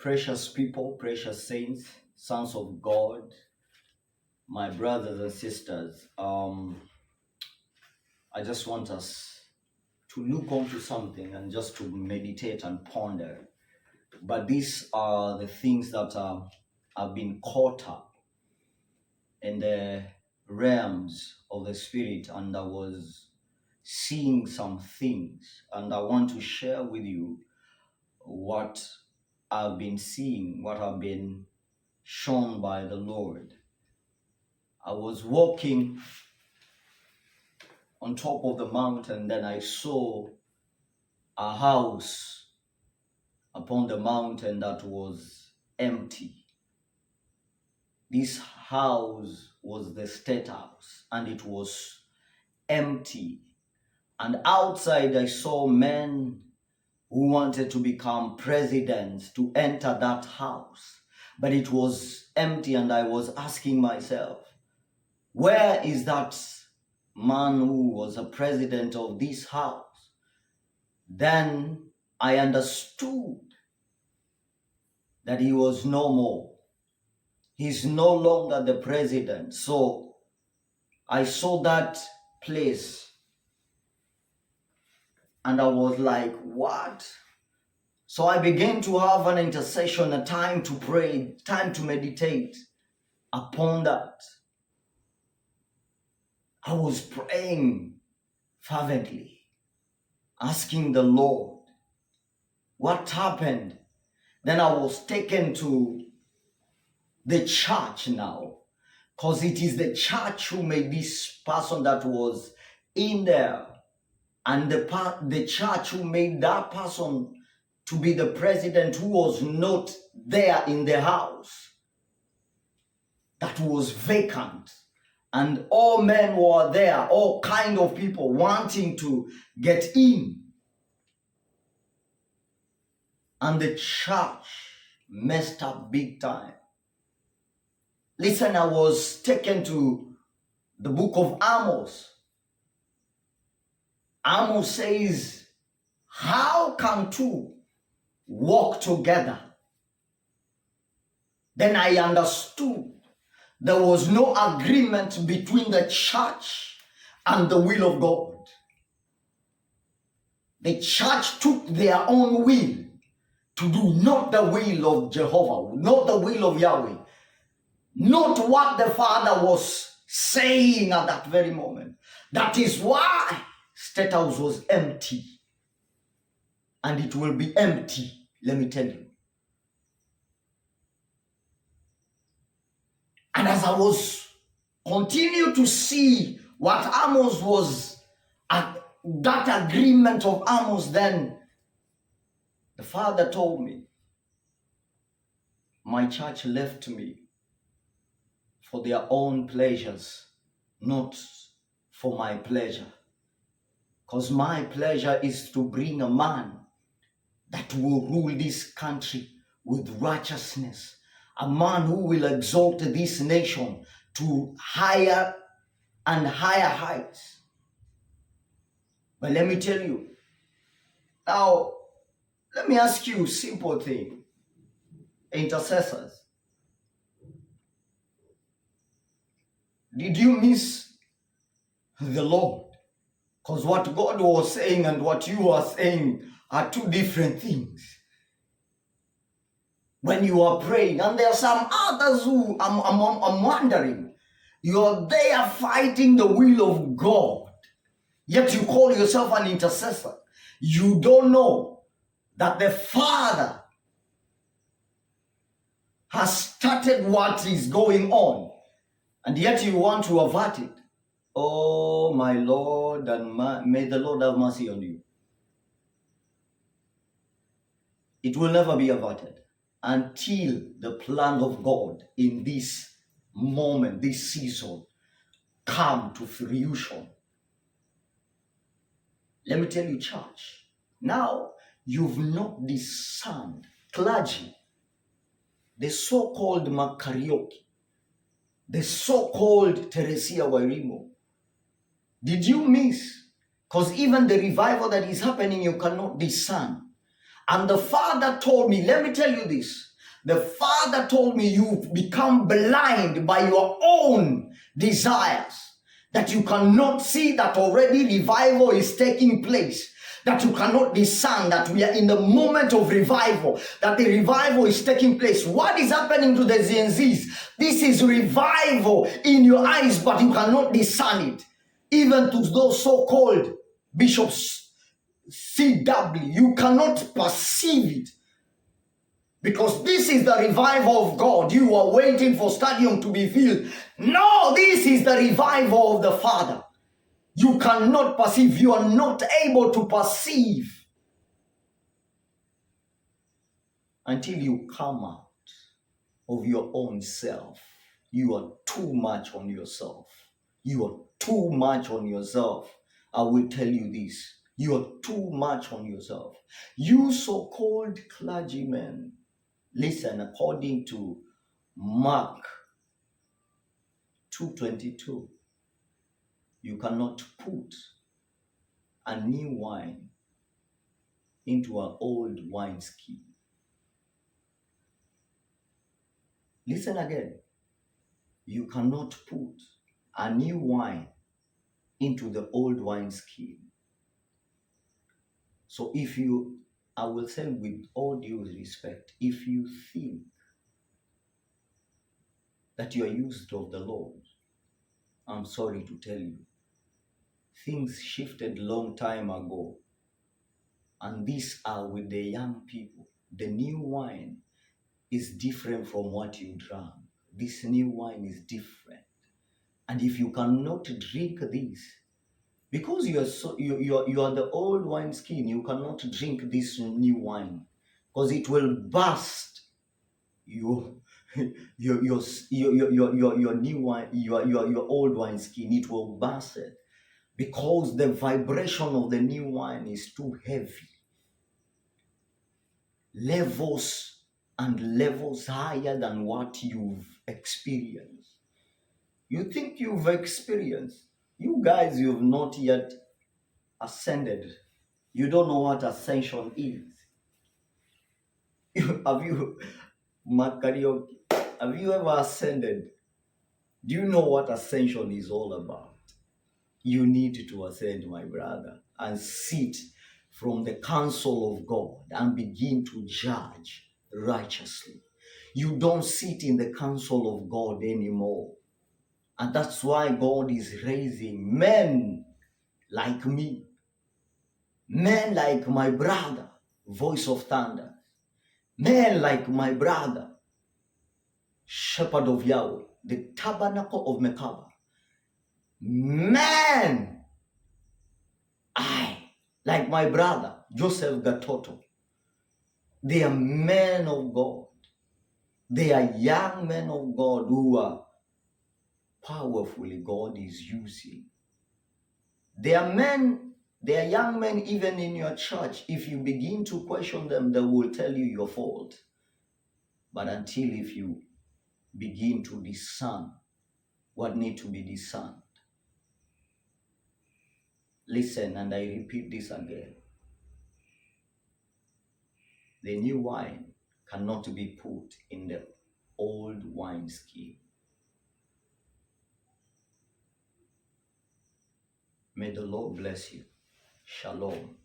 Precious people, precious saints, sons of God, my brothers and sisters, I just want us to look onto something and just to meditate and ponder. But these are the things that have been caught up in the realms of the spirit, and I was seeing some things, and I want to share with you what I've been seeing, what I've been shown by the Lord. I was walking on top of the mountain, then I saw a house upon the mountain that was empty. This house was the State House, and it was empty. And outside I saw men who wanted to become presidents to enter that house, but it was empty. And I was asking myself, where is that man who was a president of this house? Then I understood that he was no more. He's no longer the president. So I saw that place and I was like, what? So I began to have an intercession, a time to pray, time to meditate upon that. I was praying fervently, asking the Lord, what happened? Then I was taken to the church now, because it is the church who made this person that was in there, and the church who made that person to be the president who was not there in the house, that was vacant. And all men were there, all kind of people wanting to get in. And the church messed up big time. Listen, I was taken to the book of Amos. Amos says, how can two walk together? Then I understood there was no agreement between the church and the will of God. The church took their own will to do not the will of Jehovah, not the will of Yahweh, not what the Father was saying at that very moment. That is why State House was empty. And it will be empty, let me tell you. And as I was continue to see what Amos was, that agreement of Amos, then the Father told me, my church left me for their own pleasures, not for my pleasure. Because my pleasure is to bring a man that will rule this country with righteousness. A man who will exalt this nation to higher and higher heights. But let me tell you, now, let me ask you a simple thing. Intercessors, did you miss the Lord? Because what God was saying and what you are saying are two different things. When you are praying, and there are some others who I'm wondering, you're there fighting the will of God, yet you call yourself an intercessor. You don't know that the Father has started what is going on, and yet you want to avert it. Oh, my Lord, and may the Lord have mercy on you. It will never be averted until the plan of God in this moment, this season, come to fruition. Let me tell you, church, now you've not discerned clergy, the so-called Makarioki, the so-called Teresia Wairimo. Did you miss? Because even the revival that is happening, you cannot discern. And the Father told me, let me tell you this, The Father told me you've become blind by your own desires, that you cannot see that already revival is taking place, that you cannot discern that we are in the moment of revival, that the revival is taking place. What is happening to the Gen Zs? This is revival in your eyes, but you cannot discern it. Even to those so-called bishops, CW, you cannot perceive it. Because this is the revival of God. You are waiting for stadium to be filled. No, this is the revival of the Father. You cannot perceive. You are not able to perceive until you come out of your own self. You are too much on yourself. You are too much on yourself. I will tell you this. You are too much on yourself. You so-called clergymen, listen, according to Mark 2:22, you cannot put a new wine into an old wineskin. Listen again. You cannot put a new wine into the old wineskin. So I will say with all due respect, if you think that you are used of the Lord, I'm sorry to tell you, things shifted long time ago. And these are with the young people. The new wine is different from what you drank. This new wine is different. And if you cannot drink this, because you are the old wineskin, you cannot drink this new wine, because it will burst your new wine, your old wineskin. It will burst it, because the vibration of the new wine is too heavy. Levels and levels higher than what you've experienced. You think you've experienced. You guys, you've not yet ascended. You don't know what ascension is. Have you ever ascended? Do you know what ascension is all about? You need to ascend, my brother, and sit from the counsel of God and begin to judge righteously. You don't sit in the counsel of God anymore. And that's why God is raising men like me, men like my brother, Voice of Thunder, men like my brother, Shepherd of Yahweh, the Tabernacle of Mekaba. Men, like my brother, Joseph Gatoto. They are men of God. They are young men of God who are powerfully God is using. They are young men even in your church. If you begin to question them, they will tell you your fault. But if you begin to discern what needs to be discerned. Listen, and I repeat this again. The new wine cannot be put in the old wineskin. May the Lord bless you. Shalom.